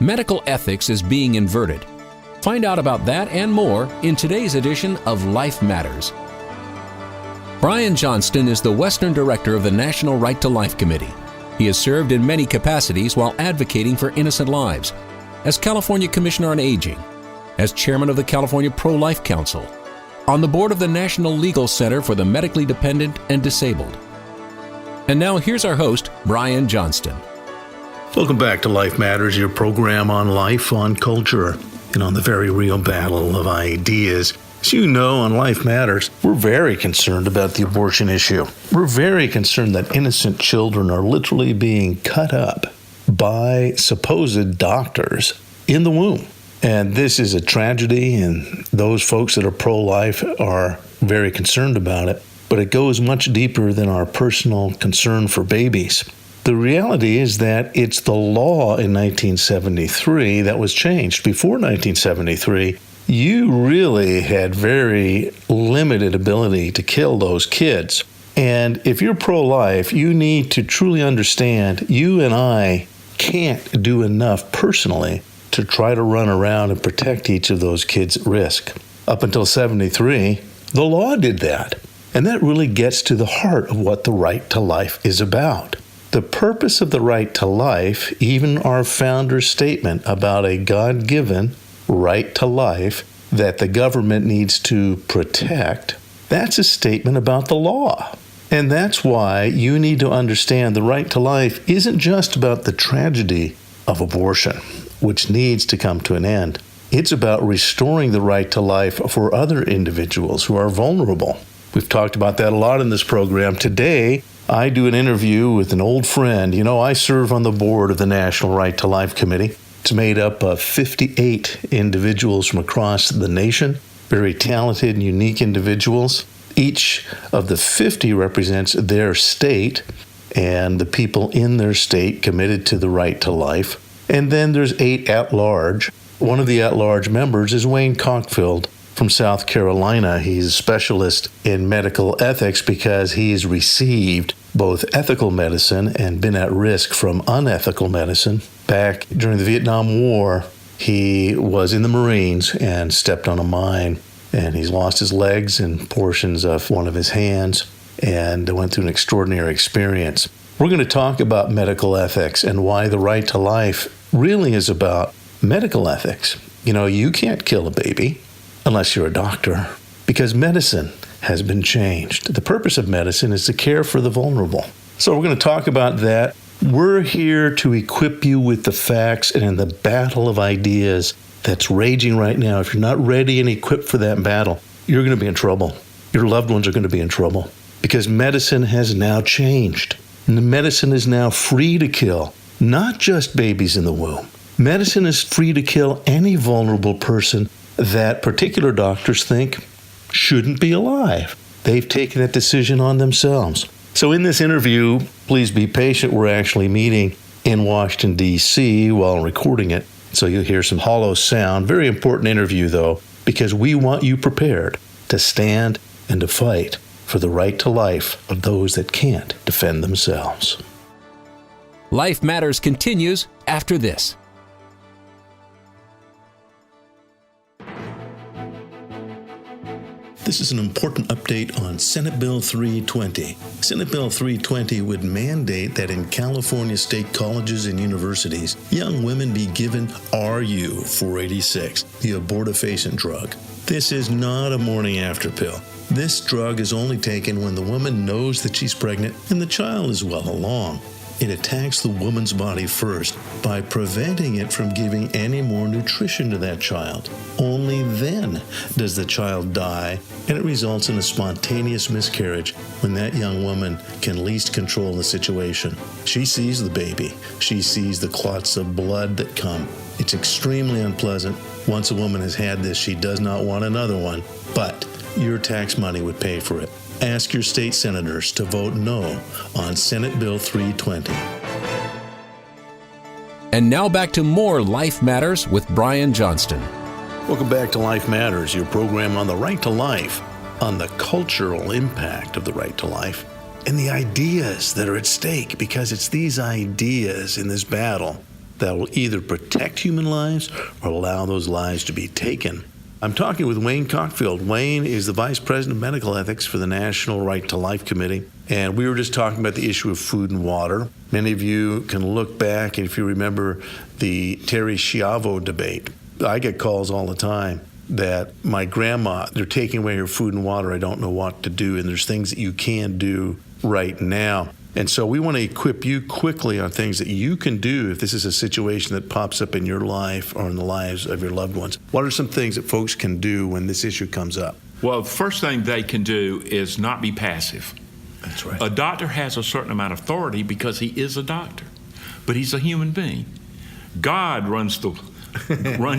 Medical ethics is being inverted. Find out about that and more in today's edition of Life Matters. Brian Johnston is the Western Director of the National Right to Life Committee. He has served in many capacities while advocating for innocent lives, as California Commissioner on Aging, as Chairman of the California Pro-Life Council, on the board of the National Legal Center for the Medically Dependent and Disabled. And now here's our host, Brian Johnston. Welcome back to Life Matters, your program on life, on culture, and on the very real battle of ideas. As you know, on Life Matters, we're very concerned about the abortion issue. We're very concerned that innocent children are literally being cut up by supposed doctors in the womb. And this is a tragedy, and those folks that are pro-life are very concerned about it. But it goes much deeper than our personal concern for babies. The reality is that it's the law in 1973 that was changed. Before 1973, you really had very limited ability to kill those kids. And if you're pro-life, you need to truly understand you and I can't do enough personally to try to run around and protect each of those kids at risk. Up until 73, the law did that. And that really gets to the heart of what the right to life is about. The purpose of the right to life, even our founder's statement about a God-given right to life that the government needs to protect, that's a statement about the law. And that's why you need to understand the right to life isn't just about the tragedy of abortion, which needs to come to an end. It's about restoring the right to life for other individuals who are vulnerable. We've talked about that a lot in this program. Today, I do an interview with an old friend. You know, I serve on the board of the National Right to Life Committee. It's made up of 58 individuals from across the nation, very talented and unique individuals. Each of the 50 represents their state and the people in their state committed to the right to life. And then there's 8 at-large. One of the at-large members is Wayne Cockfield from South Carolina. He's a specialist in medical ethics because he's received both ethical medicine and been at risk from unethical medicine. Back during the Vietnam War, he was in the Marines and stepped on a mine, and he's lost his legs and portions of one of his hands and went through an extraordinary experience. We're going to talk about medical ethics and why the right to life really is about medical ethics. You know, you can't kill a baby unless you're a doctor, because medicine has been changed. The purpose of medicine is to care for the vulnerable. So we're going to talk about that. We're here to equip you with the facts and in the battle of ideas that's raging right now. If you're not ready and equipped for that battle, you're going to be in trouble. Your loved ones are going to be in trouble because medicine has now changed. And the medicine is now free to kill, not just babies in the womb. Medicine is free to kill any vulnerable person that particular doctors think shouldn't be alive. They've taken that decision on themselves. So in this interview, please be patient. We're actually meeting in Washington, D.C. while recording it. So you'll hear some hollow sound. Very important interview, though, because we want you prepared to stand and to fight for the right to life of those that can't defend themselves. Life Matters continues after this. This is an important update on Senate Bill 320. Senate Bill 320 would mandate that in California state colleges and universities, young women be given RU-486, the abortifacient drug. This is not a morning after pill. This drug is only taken when the woman knows that she's pregnant and the child is well along. It attacks the woman's body first by preventing it from giving any more nutrition to that child. Only then does the child die, and it results in a spontaneous miscarriage when that young woman can least control the situation. She sees the baby. She sees the clots of blood that come. It's extremely unpleasant. Once a woman has had this, she does not want another one, but your tax money would pay for it. Ask your state senators to vote no on Senate Bill 320. And now back to more Life Matters with Brian Johnston. Welcome back to Life Matters, your program on the right to life, on the cultural impact of the right to life, and the ideas that are at stake, because it's these ideas in this battle that will either protect human lives or allow those lives to be taken. I'm talking with Wayne Cockfield. Wayne is the Vice President of Medical Ethics for the National Right to Life Committee. And we were just talking about the issue of food and water. Many of you can look back, and if you remember the Terry Schiavo debate, I get calls all the time that my grandma, they're taking away her food and water, I don't know what to do, and there's things that you can do right now. And so we want to equip you quickly on things that you can do if this is a situation that pops up in your life or in the lives of your loved ones. What are some things that folks can do when this issue comes up? Well, the first thing they can do is not be passive. That's right. A doctor has a certain amount of authority because he is a doctor, but he's a human being. God runs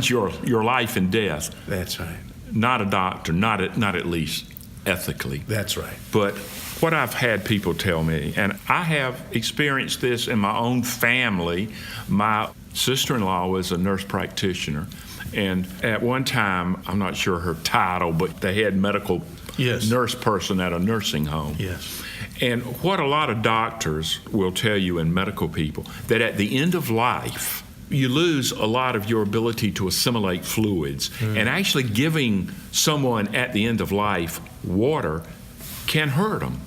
your life and death. That's right. Not a doctor, not at least ethically. That's right. But what I've had people tell me, and I have experienced this in my own family. My sister-in-law was a nurse practitioner, and at one time, I'm not sure her title, but they had medical nurse person at a nursing home. Yes. And what a lot of doctors will tell you, and medical people, that at the end of life, you lose a lot of your ability to assimilate fluids. And actually giving someone at the end of life water can hurt them.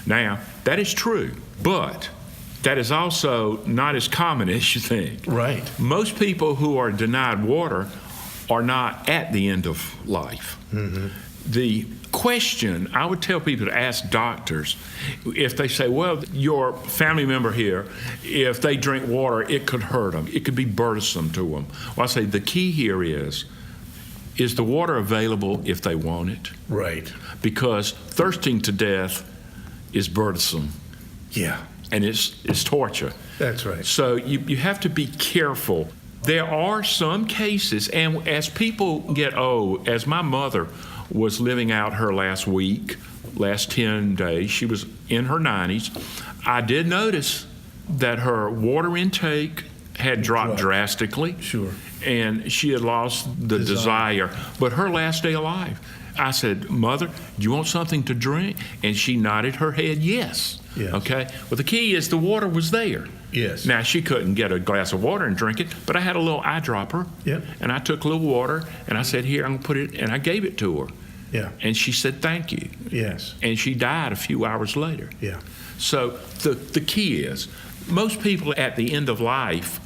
Now, that is true, but that is also not as common as you think. Right. Most people who are denied water are not at the end of life. Mm-hmm. The question I would tell people to ask doctors, if they say, well, your family member here, if they drink water, it could hurt them. It could be burdensome to them. Well, I say the key here is the water available if they want it? Right. Because thirsting to death is burdensome. Yeah. And it's torture. That's right. So you have to be careful. There are some cases, and as people get old, as my mother was living out her last 10 days, she was in her 90s, I did notice that her water intake had dropped drastically. Sure. And she had lost the desire. But her last day alive, I said, Mother, do you want something to drink? And she nodded her head, yes. Yes. Okay? Well, the key is the water was there. Yes. Now, she couldn't get a glass of water and drink it, but I had a little eyedropper. Yep. And I took a little water, and I said, here, I'm going to put it, and I gave it to her. Yeah. And she said, thank you. Yes. And she died a few hours later. Yeah. So the key is, most people at the end of life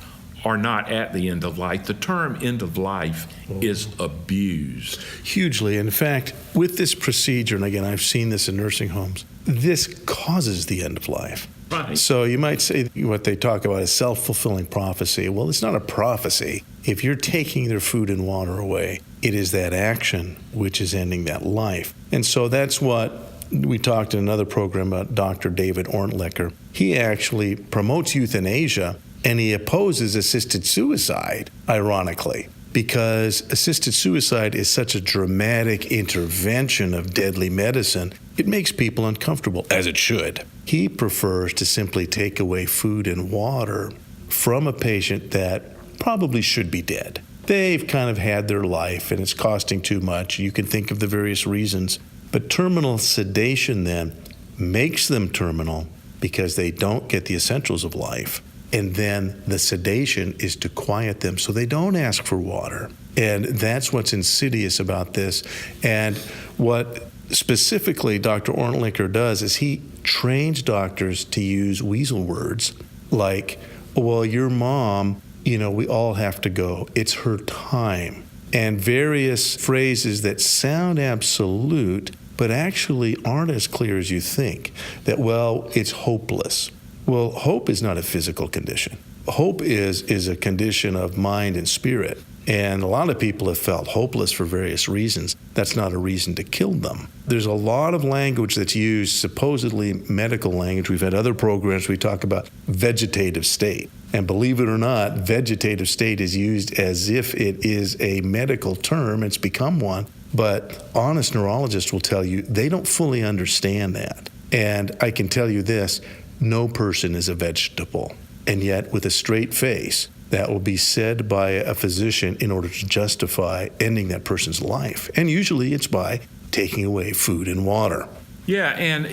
are not at the end of life. The term end of life is abused. Hugely. In fact, with this procedure, and again, I've seen this in nursing homes, this causes the end of life. Right. So you might say what they talk about is self-fulfilling prophecy. Well, it's not a prophecy. If you're taking their food and water away, it is that action which is ending that life. And so that's what we talked in another program about Dr. David Orntlicher. He actually promotes euthanasia, and he opposes assisted suicide, ironically, because assisted suicide is such a dramatic intervention of deadly medicine. It makes people uncomfortable, as it should. He prefers to simply take away food and water from a patient that probably should be dead. They've kind of had their life, and it's costing too much. You can think of the various reasons. But terminal sedation then makes them terminal because they don't get the essentials of life. And then the sedation is to quiet them so they don't ask for water. And that's what's insidious about this. And what specifically Dr. Orntlicher does is he trains doctors to use weasel words like, well, your mom, we all have to go. It's her time. And various phrases that sound absolute, but actually aren't as clear as you think. That, well, it's hopeless. Well, hope is not a physical condition. Hope is a condition of mind and spirit. And a lot of people have felt hopeless for various reasons. That's not a reason to kill them. There's a lot of language that's used, supposedly medical language. We've had other programs we talk about vegetative state. And believe it or not, vegetative state is used as if it is a medical term. It's become one. But honest neurologists will tell you they don't fully understand that. And I can tell you this, no person is a vegetable. And yet, with a straight face, that will be said by a physician in order to justify ending that person's life. And usually it's by taking away food and water. Yeah, and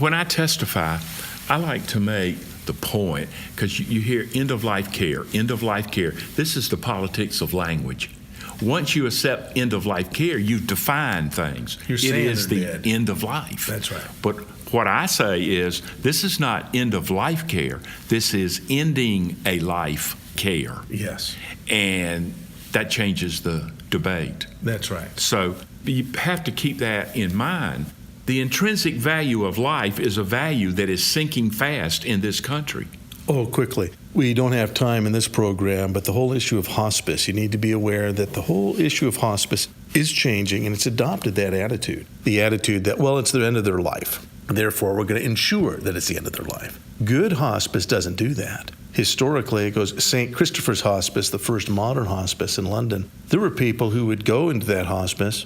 when I testify, I like to make the point, because you hear end-of-life care, end-of-life care. This is the politics of language. Once you accept end-of-life care, you've defined things. You're it saying is the dead. end of life. That's right. But what I say is, this is not end-of-life care. This is ending a life care. Yes. And that changes the debate. That's right. So you have to keep that in mind. The intrinsic value of life is a value that is sinking fast in this country. Oh, quickly. We don't have time in this program, but the whole issue of hospice, you need to be aware that the whole issue of hospice is changing, and it's adopted that attitude. The attitude that, well, it's the end of their life. Therefore, we're going to ensure that it's the end of their life. Good hospice doesn't do that. Historically, it goes St. Christopher's Hospice, the first modern hospice in London. There were people who would go into that hospice,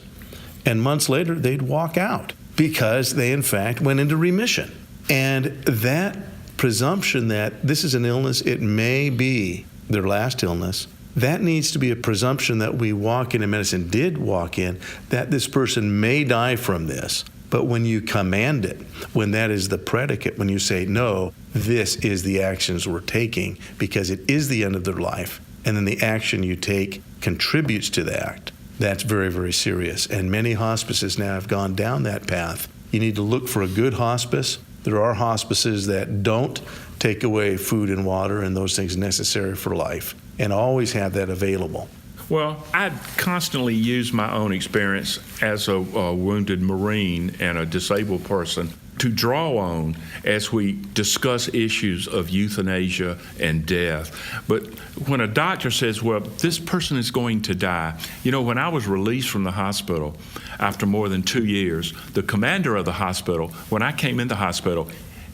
and months later, they'd walk out because they, in fact, went into remission. And that presumption that this is an illness, it may be their last illness, that needs to be a presumption that we walk in, and medicine did walk in, that this person may die from this. But when you command it, when that is the predicate, when you say, no, this is the actions we're taking because it is the end of their life, and then the action you take contributes to that, that's very, very serious. And many hospices now have gone down that path. You need to look for a good hospice. There are hospices that don't take away food and water and those things necessary for life, and always have that available. Well, I constantly use my own experience as a wounded Marine and a disabled person to draw on as we discuss issues of euthanasia and death. But when a doctor says, well, this person is going to die, when I was released from the hospital after more than 2 years, the commander of the hospital, when I came in the hospital,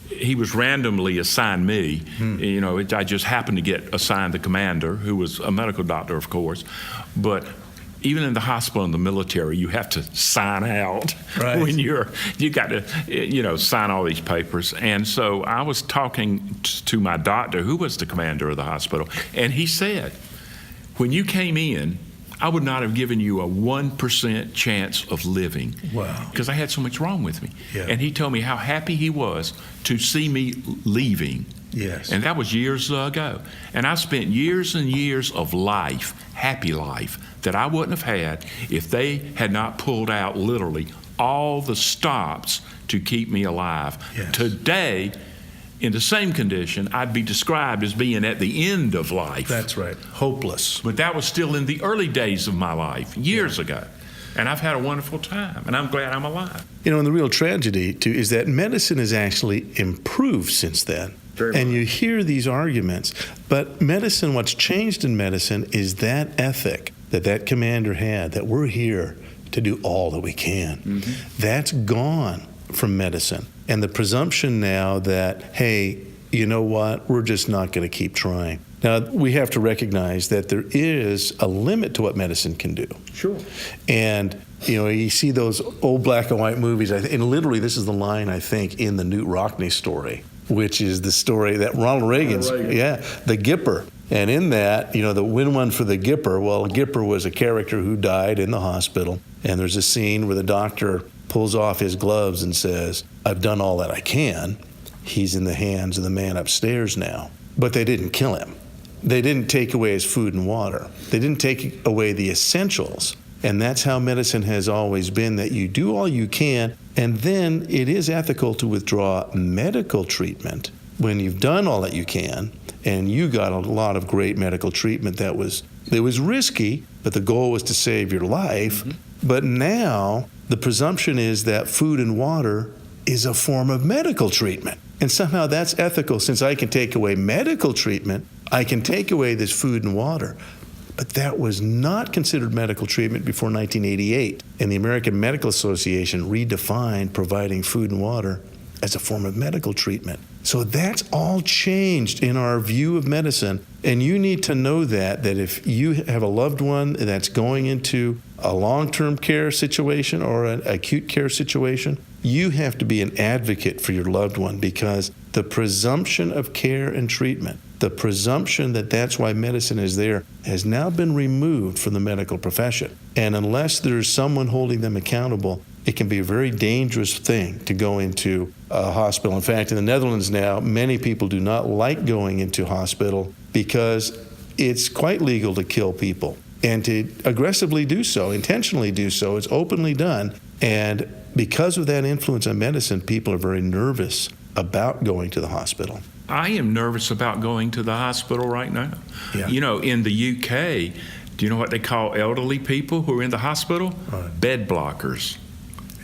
he was randomly assigned me. I just happened to get assigned the commander, who was a medical doctor, of course. But even in the hospital and the military, you have to sign out when you got to, sign all these papers. And so I was talking to my doctor, who was the commander of the hospital, and he said, when you came in, I would not have given you a 1% chance of living. Wow. Because I had so much wrong with me. Yeah. And he told me how happy he was to see me leaving. Yes. And that was years ago. And I spent years and years of life, happy life, that I wouldn't have had if they had not pulled out literally all the stops to keep me alive. Yes. Today, in the same condition, I'd be described as being at the end of life. That's right. Hopeless. But that was still in the early days of my life, years ago. And I've had a wonderful time, and I'm glad I'm alive. And the real tragedy, too, is that medicine has actually improved since then. And you hear these arguments. But medicine, what's changed in medicine is that ethic that commander had, that we're here to do all that we can. Mm-hmm. That's gone from medicine. And the presumption now that, hey, you know what, we're just not going to keep trying. Now, we have to recognize that there is a limit to what medicine can do. Sure. And, you see those old black and white movies, and literally this is the line, I think, in the Newt Rockney story, which is the story that Ronald Reagan's, the Gipper. And in that, the win one for the Gipper, well, Gipper was a character who died in the hospital. And there's a scene where the doctor pulls off his gloves and says, I've done all that I can. He's in the hands of the man upstairs now. But they didn't kill him. They didn't take away his food and water. They didn't take away the essentials. And that's how medicine has always been, that you do all you can, and then it is ethical to withdraw medical treatment when you've done all that you can, and you got a lot of great medical treatment that was risky, but the goal was to save your life. Mm-hmm. But now the presumption is that food and water is a form of medical treatment. And somehow that's ethical. Since I can take away medical treatment, I can take away this food and water. But that was not considered medical treatment before 1988. And the American Medical Association redefined providing food and water as a form of medical treatment. So that's all changed in our view of medicine. And you need to know that if you have a loved one that's going into a long-term care situation or an acute care situation, you have to be an advocate for your loved one, because the presumption of care and treatment, the presumption that that's why medicine is there, has now been removed from the medical profession. And unless there's someone holding them accountable, It can be a very dangerous thing to go into a hospital. In fact, in the Netherlands now, many people do not like going into hospital because it's quite legal to kill people and to aggressively do so, intentionally do so. It's openly done. And because of that influence on medicine, people are very nervous about going to the hospital. I am nervous about going to the hospital right now. Yeah. You know, in the UK, do you know what they call elderly people who are in the hospital? Bed blockers.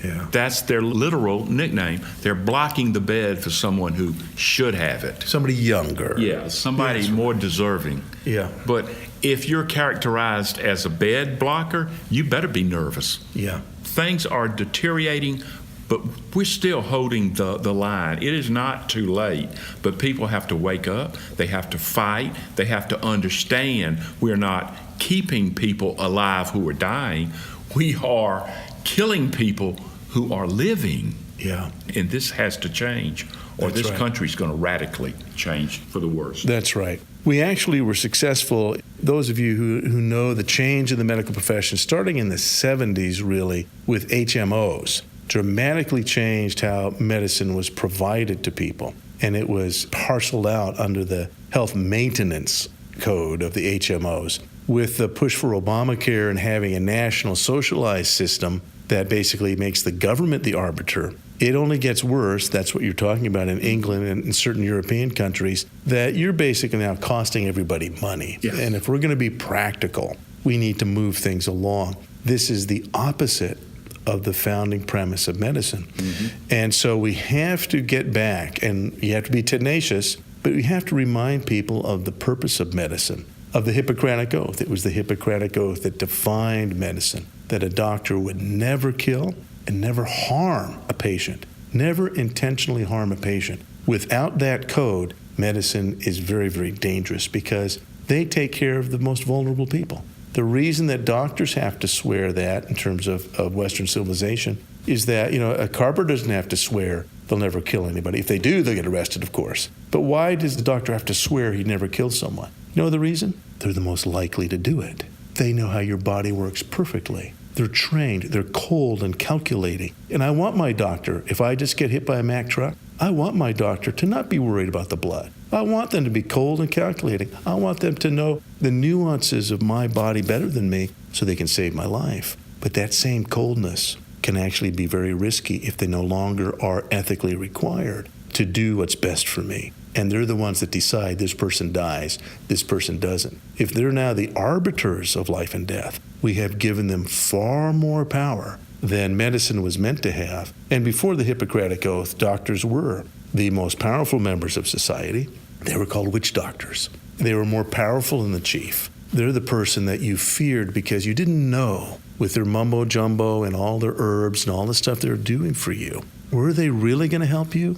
Yeah. That's their literal nickname. They're blocking the bed for someone who should have it. Somebody younger. Yeah, somebody more deserving. Yeah. But if you're characterized as a bed blocker, you better be nervous. Yeah. Things are deteriorating, but we're still holding the line. It is not too late, but people have to wake up. They have to fight. They have to understand we're not keeping people alive who are dying. We are killing people who are living. Yeah. And this has to change, or this country's going to radically change for the worse. That's right. We actually were successful. Those of you who know the change in the medical profession, starting in the 70s, really, with HMOs, dramatically changed how medicine was provided to people. And it was parceled out under the health maintenance code of the HMOs. With the push for Obamacare and having a national socialized system that basically makes the government the arbiter, it only gets worse. That's what you're talking about in England and in certain European countries, that you're basically now costing everybody money. Yes. And if we're going to be practical, we need to move things along. This is the opposite of the founding premise of medicine. Mm-hmm. And so we have to get back, and you have to be tenacious, but we have to remind people of the purpose of medicine, of the Hippocratic Oath. It was the Hippocratic Oath that defined medicine, that a doctor would never kill and never harm a patient, never intentionally harm a patient. Without that code, medicine is very, very dangerous because they take care of the most vulnerable people. The reason that doctors have to swear that in terms of Western civilization is that, a carpenter doesn't have to swear they'll never kill anybody. If they do, they'll get arrested, of course. But why does the doctor have to swear he'd never kill someone? You know the reason? They're the most likely to do it. They know how your body works perfectly. They're trained, they're cold and calculating. And I want my doctor, if I just get hit by a Mack truck, I want my doctor to not be worried about the blood. I want them to be cold and calculating. I want them to know the nuances of my body better than me so they can save my life. But that same coldness can actually be very risky if they no longer are ethically required to do what's best for me. And they're the ones that decide this person dies, this person doesn't. If they're now the arbiters of life and death, we have given them far more power than medicine was meant to have. And before the Hippocratic Oath, doctors were the most powerful members of society. They were called witch doctors. They were more powerful than the chief. They're the person that you feared because you didn't know, with their mumbo jumbo and all their herbs and all the stuff they were doing for you, were they really going to help you?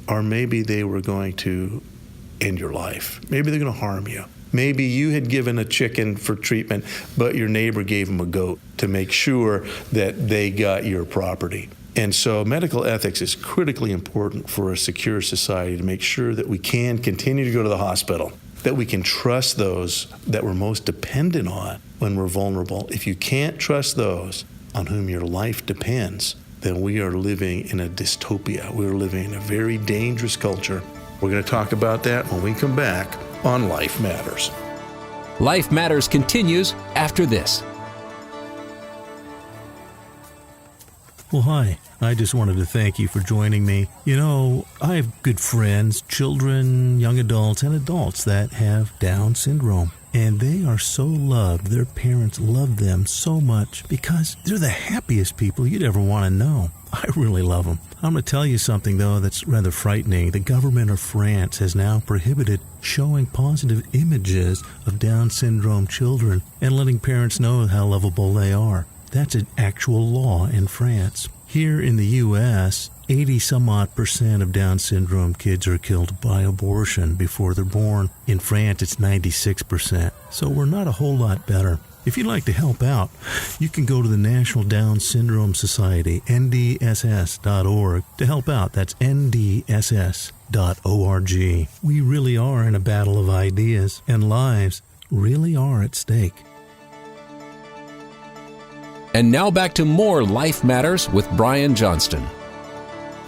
Or maybe they were going to end your life. Maybe they're going to harm you. Maybe you had given a chicken for treatment, but your neighbor gave them a goat to make sure that they got your property. And so medical ethics is critically important for a secure society to make sure that we can continue to go to the hospital, that we can trust those that we're most dependent on when we're vulnerable. If you can't trust those on whom your life depends, then we are living in a dystopia. We're living in a very dangerous culture. We're going to talk about that when we come back on Life Matters. Life Matters continues after this. Well, hi. I just wanted to thank you for joining me. I have good friends, children, young adults, and adults that have Down syndrome. And they are so loved. Their parents love them so much because they're the happiest people you'd ever want to know. I really love them. I'm going to tell you something, though, that's rather frightening. The government of France has now prohibited showing positive images of Down syndrome children and letting parents know how lovable they are. That's an actual law in France. Here in the U.S., 80-some-odd% of Down syndrome kids are killed by abortion before they're born. In France, it's 96%. So we're not a whole lot better. If you'd like to help out, you can go to the National Down Syndrome Society, nbsp.org, to help out. That's nbsp.org. We really are in a battle of ideas, and lives really are at stake. And now back to more Life Matters with Brian Johnston.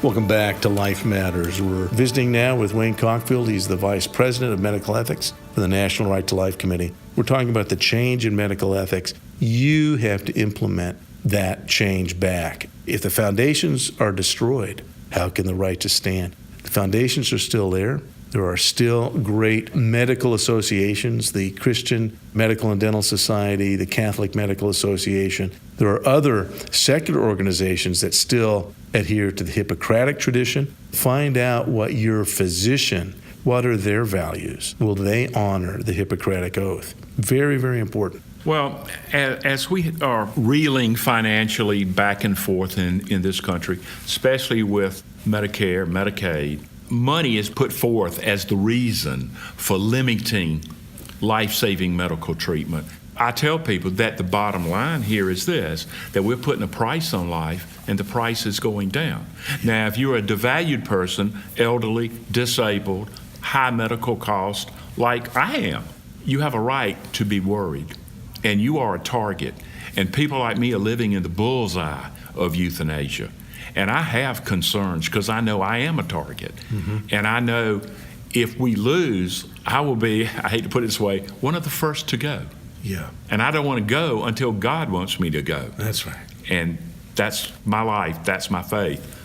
Welcome back to Life Matters. We're visiting now with Wayne Cockfield. He's the Vice President of Medical Ethics for the National Right to Life Committee. We're talking about the change in medical ethics. You have to implement that change back. If the foundations are destroyed, how can the right to stand? The foundations are still there. There are still great medical associations, the Christian Medical and Dental Society, the Catholic Medical Association. There are other secular organizations that still adhere to the Hippocratic tradition. Find out what your physician, what are their values? Will they honor the Hippocratic Oath? Very, very important. Well, as we are reeling financially back and forth in this country, especially with Medicare, Medicaid, money is put forth as the reason for limiting life-saving medical treatment. I tell people that the bottom line here is this, that we're putting a price on life and the price is going down. Now, if you're a devalued person, elderly, disabled, high medical cost, like I am, you have a right to be worried, and you are a target. And people like me are living in the bullseye of euthanasia. And I have concerns because I know I am a target. Mm-hmm. And I know if we lose, I will be, I hate to put it this way, one of the first to go. Yeah. And I don't want to go until God wants me to go. That's right. And that's my life. That's my faith.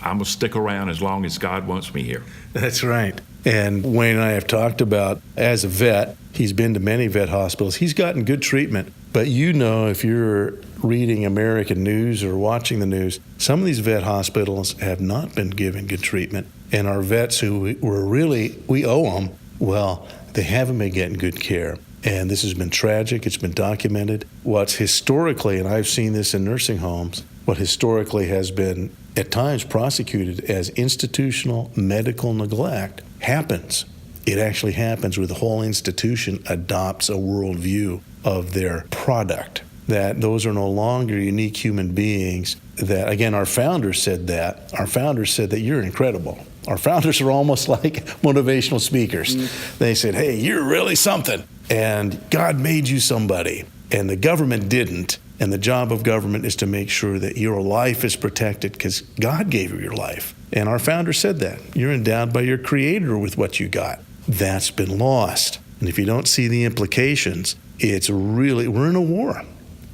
I'm going to stick around as long as God wants me here. That's right. And Wayne and I have talked about, as a vet, he's been to many vet hospitals. He's gotten good treatment. But you know, if you're reading American news or watching the news, some of these vet hospitals have not been given good treatment. And our vets who we owe them, well, they haven't been getting good care. And this has been tragic. It's been documented. What's historically, and I've seen this in nursing homes, what historically has been at times prosecuted as institutional medical neglect happens. It actually happens where the whole institution adopts a worldview of their product, that those are no longer unique human beings. That, again, our founders said that. Our founders said that you're incredible. Our founders are almost like motivational speakers. They said, hey, you're really something. And God made you somebody. And the government didn't. And the job of government is to make sure that your life is protected because God gave you your life. And our founders said that. You're endowed by your Creator with what you got. That's been lost. And if you don't see the implications, it's really, we're in a war.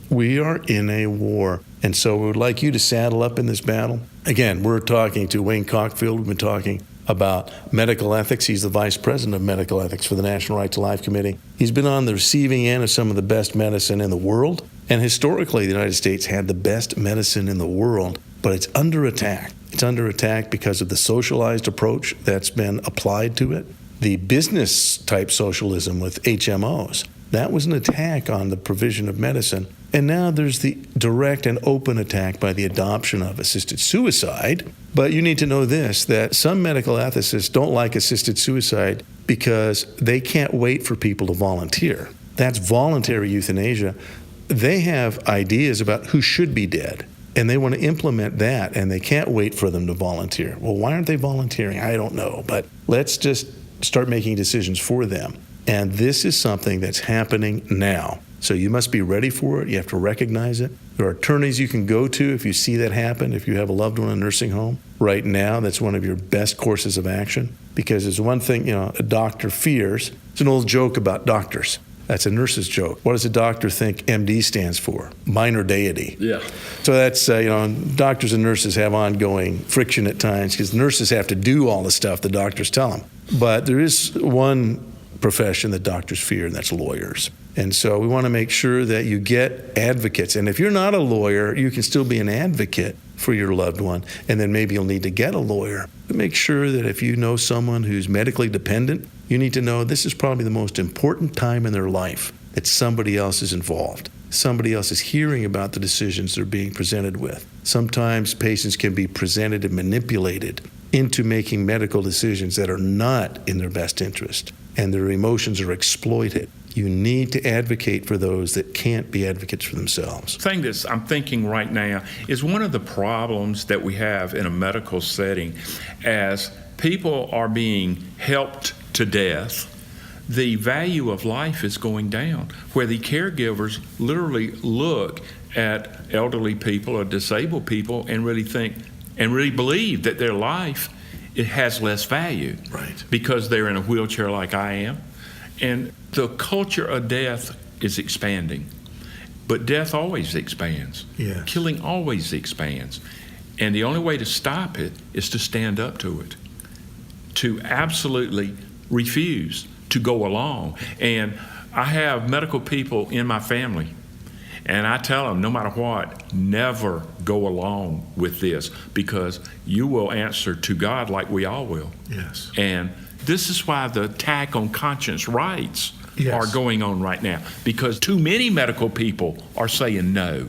We are in a war. And so we would like you to saddle up in this battle. Again, we're talking to Wayne Cockfield. We've been talking about medical ethics. He's the Vice President of Medical Ethics for the National Right to Life Committee. He's been on the receiving end of some of the best medicine in the world. And historically, the United States had the best medicine in the world, but it's under attack. It's under attack because of the socialized approach that's been applied to it. The business-type socialism with HMOs, that was an attack on the provision of medicine. And now there's the direct and open attack by the adoption of assisted suicide. But you need to know this, that some medical ethicists don't like assisted suicide because they can't wait for people to volunteer. That's voluntary euthanasia. They have ideas about who should be dead, and they want to implement that, and they can't wait for them to volunteer. Well, why aren't they volunteering? I don't know, but let's just start making decisions for them. And this is something that's happening now. So you must be ready for it. You have to recognize it. There are attorneys you can go to if you see that happen, if you have a loved one in a nursing home. Right now, that's one of your best courses of action, because there's one thing, a doctor fears. It's an old joke about doctors. That's a nurse's joke. What does a doctor think MD stands for? Minor deity. Yeah. So that's, doctors and nurses have ongoing friction at times because nurses have to do all the stuff the doctors tell them. But there is one profession that doctors fear, and that's lawyers. And so we want to make sure that you get advocates. And if you're not a lawyer, you can still be an advocate for your loved one. And then maybe you'll need to get a lawyer. But make sure that if you know someone who's medically dependent, you need to know this is probably the most important time in their life that somebody else is involved. Somebody else is hearing about the decisions they're being presented with. Sometimes patients can be presented and manipulated into making medical decisions that are not in their best interest, and their emotions are exploited. You need to advocate for those that can't be advocates for themselves. The thing that I'm thinking right now is one of the problems that we have in a medical setting as people are being helped to death. the value of life is going down, where the caregivers literally look at elderly people or disabled people and really think and really believe that their life, it has less value. Right. Because they're in a wheelchair like I am. And the culture of death is expanding. But death always expands. Yes. Killing always expands. And the only way to stop it is to stand up to it, to absolutely refuse to go along. And I have medical people in my family, and I tell them, no matter what, never go along with this, because you will answer to God like we all will. Yes. And this is why the attack on conscience rights Yes. are going on right now, because too many medical people are saying no.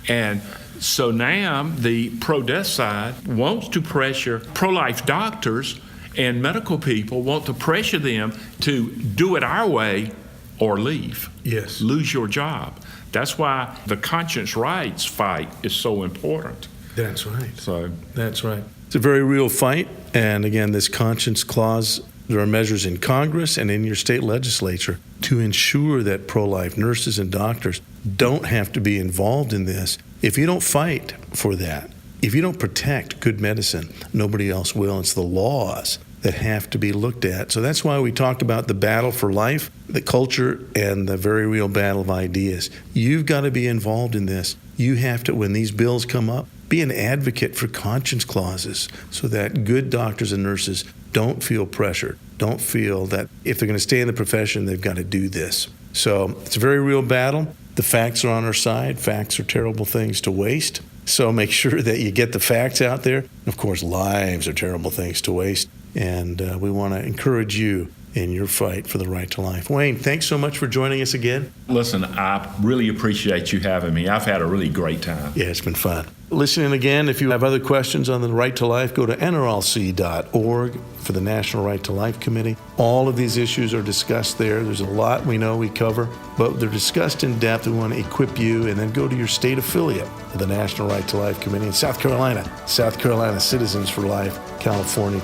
And so now the pro-death side wants to pressure pro-life doctors, and medical people want to pressure them to do it our way or leave. Yes. Lose your job. That's why the conscience rights fight is so important. That's right. So That's right. It's a very real fight. And again, this conscience clause, there are measures in Congress and in your state legislature to ensure that pro-life nurses and doctors don't have to be involved in this. If you don't fight for that, if you don't protect good medicine, nobody else will. It's the laws that have to be looked at. So that's why we talk about the battle for life, the culture, and the very real battle of ideas. You've got to be involved in this. You have to, when these bills come up, be an advocate for conscience clauses so that good doctors and nurses don't feel pressured, don't feel that if they're going to stay in the profession, they've got to do this. So it's a very real battle. The facts are on our side. Facts are terrible things to waste. So make sure that you get the facts out there. Of course, lives are terrible things to waste. And we want to encourage you in your fight for the right to life. Wayne, thanks so much for joining us again. listen, I really appreciate you having me. I've had a really great time. Yeah, it's been fun. Listening again, if you have other questions on the right to life, go to nrlc.org for the National Right to Life Committee. All of these issues are discussed there. There's a lot we know we cover, but they're discussed in depth. We want to equip you, and then go to your state affiliate of the National Right to Life Committee in South Carolina Citizens for Life, California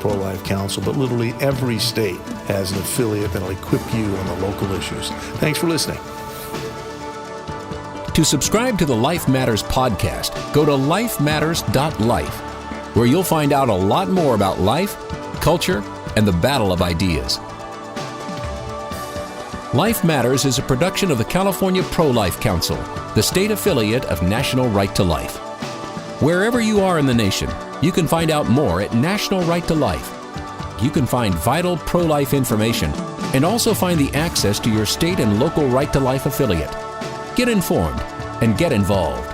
Pro-Life Council, but literally every state has an affiliate that will equip you on the local issues. Thanks for listening. To subscribe to the Life Matters podcast, go to lifematters.life, where you'll find out a lot more about life, culture, and the battle of ideas. Life Matters is a production of the California Pro-Life Council, the state affiliate of National Right to Life. Wherever you are in the nation, you can find out more at National Right to Life. You can find vital pro-life information and also find the access to your state and local Right to Life affiliate. Get informed and get involved.